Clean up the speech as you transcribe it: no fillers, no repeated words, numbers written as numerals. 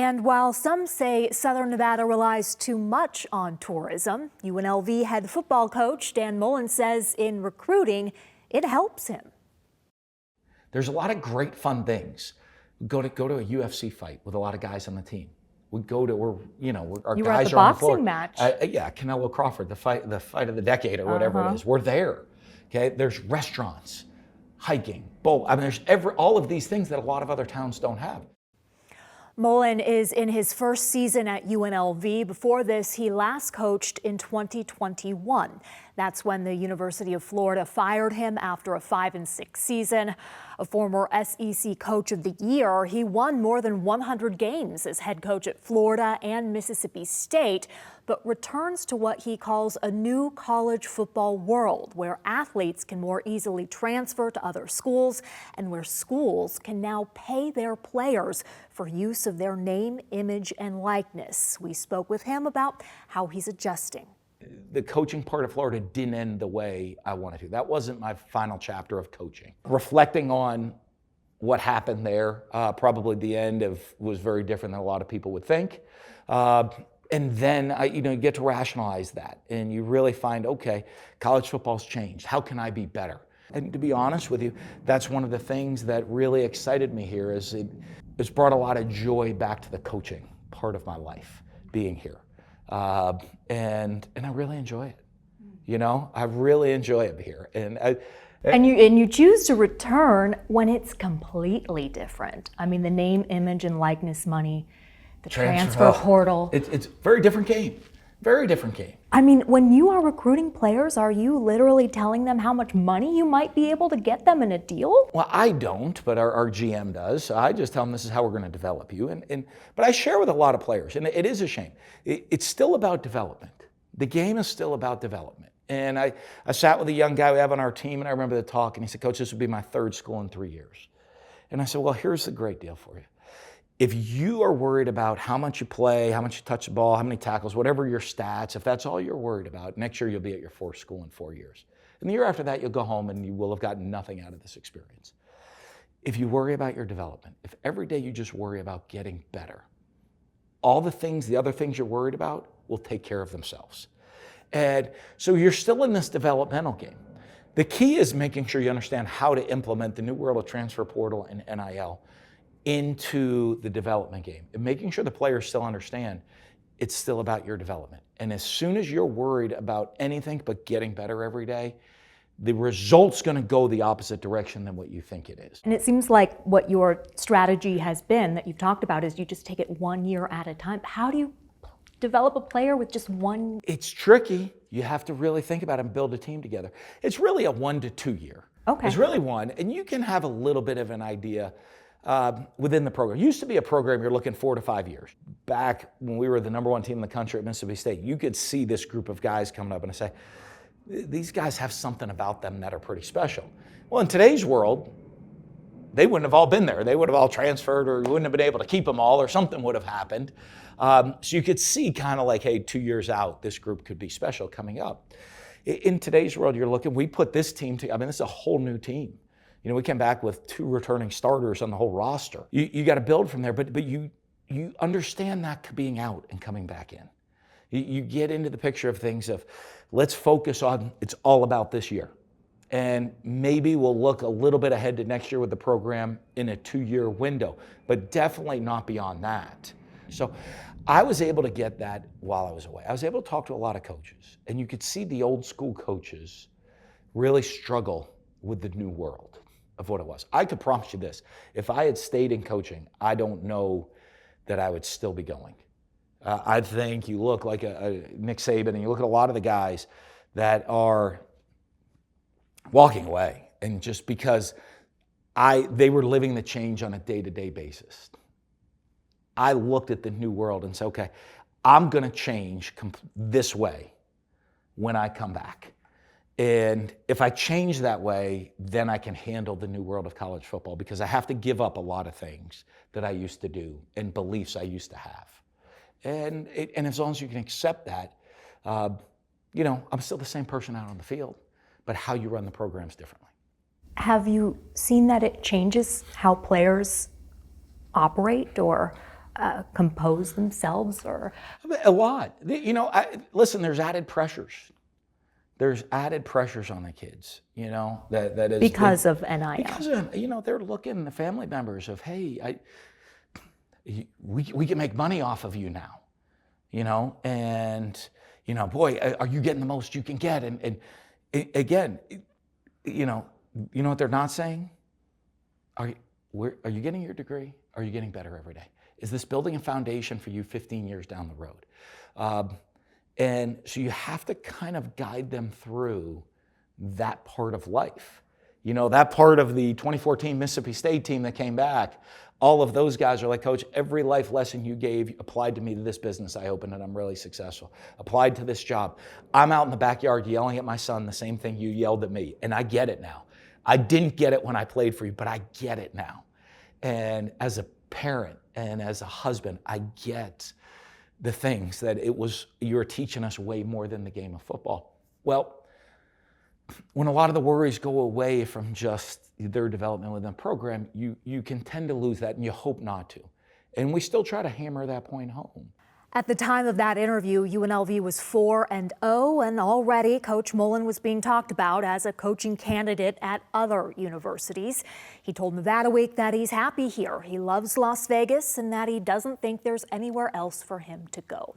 And while some say Southern Nevada relies too much on tourism, UNLV head football coach Dan Mullen says in recruiting, it helps him. There's a lot of great fun things. We go to a UFC fight with a lot of guys on the team. We go to, our You guys were at the are on the floor. boxing match. Yeah, Canelo Crawford, the fight of the decade or whatever it is. We're there. Okay, there's restaurants, hiking, bowl. I mean, there's all of these things that a lot of other towns don't have. Mullen is in his first season at UNLV. Before this, he last coached in 2021. That's when the University of Florida fired him after a 5-6 season. A former SEC Coach of the Year, he won more than 100 games as head coach at Florida and Mississippi State, but returns to what he calls a new college football world where athletes can more easily transfer to other schools and where schools can now pay their players for use of their name, image, and likeness. We spoke with him about how he's adjusting. The coaching part of Florida didn't end the way I wanted to. That wasn't my final chapter of coaching. Reflecting on what happened there, probably the end was very different than a lot of people would think. And then you get to rationalize that, and you really find, okay, college football's changed. How can I be better? And to be honest with you, that's one of the things that really excited me here. Is it's brought a lot of joy back to the coaching part of my life, being here. And I really enjoy it. I really enjoy it here. And you choose to return when it's completely different. I mean, the name, image, and likeness money, the transfer portal. It's a very different game. Very different game. I mean, when you are recruiting players, are you literally telling them how much money you might be able to get them in a deal? Well, I don't, but our GM does. So I just tell them this is how we're going to develop you. But I share with a lot of players, and it is a shame. It's still about development. The game is still about development. And I sat with a young guy we have on our team, and I remember the talk, and he said, Coach, this would be my third school in 3 years. And I said, well, here's the great deal for you. If you are worried about how much you play, how much you touch the ball, how many tackles, whatever your stats, if that's all you're worried about, next year you'll be at your fourth school in 4 years. And the year after that, you'll go home and you will have gotten nothing out of this experience. If you worry about your development, if every day you just worry about getting better, all the other things you're worried about will take care of themselves. And so you're still in this developmental game. The key is making sure you understand how to implement the new world of transfer portal and NIL into the development game, and making sure the players still understand it's still about your development. And as soon as you're worried about anything but getting better every day, the result's going to go the opposite direction than what you think it is. And it seems like what your strategy has been that you've talked about is you just take it 1 year at a time. How do you develop a player with just one? It's tricky. You have to really think about it and build a team together. It's really a 1 to 2 year. Okay. It's really one, and you can have a little bit of an idea within the program. It used to be a program you're looking 4 to 5 years. Back when we were the #1 team in the country at Mississippi State, you could see this group of guys coming up and say, these guys have something about them that are pretty special. Well, in today's world, they wouldn't have all been there. They would have all transferred, or you wouldn't have been able to keep them all, or something would have happened. So you could see kind of like, hey, 2 years out, this group could be special coming up. In today's world, we put this team together. I mean, this is a whole new team. We came back with 2 returning starters on the whole roster. You got to build from there, but you understand that being out and coming back in. You get into the picture of things of, let's focus on, it's all about this year. And maybe we'll look a little bit ahead to next year with the program in a 2-year window, but definitely not beyond that. So I was able to get that while I was away. I was able to talk to a lot of coaches, and you could see the old school coaches really struggle with the new world of what it was. I could promise you this, if I had stayed in coaching, I don't know that I would still be going. I think you look like a Nick Saban, and you look at a lot of the guys that are walking away, and just because they were living the change on a day-to-day basis. I looked at the new world and said, okay, I'm going to change this way when I come back. And if I change that way, then I can handle the new world of college football, because I have to give up a lot of things that I used to do and beliefs I used to have. And as long as you can accept that, I'm still the same person out on the field, but how you run the programs differently. Have you seen that it changes how players operate, or compose themselves, or? A lot. You know, listen, there's added pressures. There's added pressures on the kids, you know, that is Because of NIL. Because of, you know, they're looking, the family members of, hey, we can make money off of you now, you know, and, you know, boy, are you getting the most you can get? And again, you know what they're not saying? Are you getting your degree? Are you getting better every day? Is this building a foundation for you 15 years down the road? And so you have to kind of guide them through that part of life. You know, that part of the 2014 Mississippi State team that came back, all of those guys are like, Coach, every life lesson you gave applied to me to this business I opened and I'm really successful. Applied to this job. I'm out in the backyard yelling at my son the same thing you yelled at me, and I get it now. I didn't get it when I played for you, but I get it now. And as a parent and as a husband, I get the things that you're teaching us way more than the game of football. Well, when a lot of the worries go away from just their development within the program, you can tend to lose that, and you hope not to. And we still try to hammer that point home. At the time of that interview, UNLV was 4-0, and already Coach Mullen was being talked about as a coaching candidate at other universities. He told Nevada Week that he's happy here. He loves Las Vegas and that he doesn't think there's anywhere else for him to go.